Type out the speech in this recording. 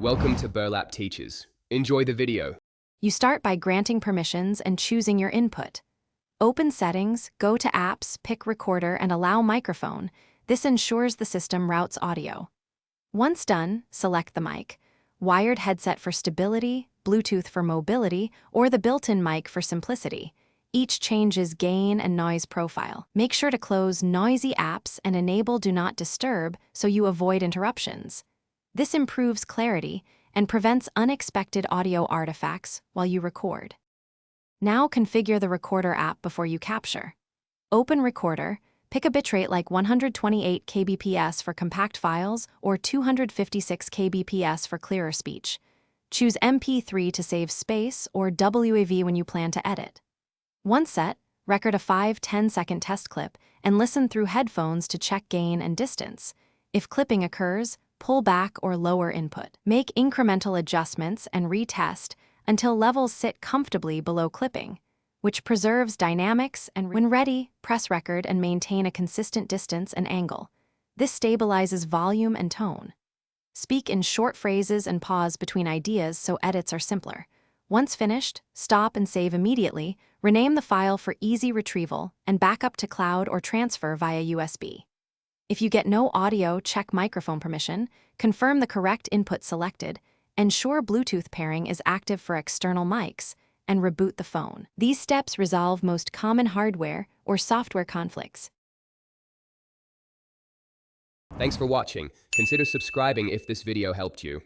Welcome to Burlap Teachers. Enjoy the video. You start by granting permissions and choosing your input. Open Settings, go to Apps, pick Recorder, and allow Microphone. This ensures the system routes audio. Once done, select the mic, wired headset for stability, Bluetooth for mobility, or the built-in mic for simplicity. Each changes gain and noise profile. Make sure to close noisy apps and enable Do Not Disturb so you avoid interruptions. This improves clarity and prevents unexpected audio artifacts while you record. Now configure the Recorder app before you capture. Open Recorder, pick a bitrate like 128 kbps for compact files or 256 kbps for clearer speech. Choose MP3 to save space or WAV when you plan to edit. Once set, record a 5-10-second test clip and listen through headphones to check gain and distance. If clipping occurs, pull back or lower input. Make incremental adjustments and retest until levels sit comfortably below clipping, which preserves dynamics, and when ready, press record and maintain a consistent distance and angle. This stabilizes volume and tone. Speak in short phrases and pause between ideas so edits are simpler. Once finished, stop and save immediately, rename the file for easy retrieval, and back up to cloud or transfer via USB. If you get no audio, check microphone permission, confirm the correct input selected, ensure Bluetooth pairing is active for external mics, and reboot the phone. These steps resolve most common hardware or software conflicts. Thanks for watching. Consider subscribing if this video helped you.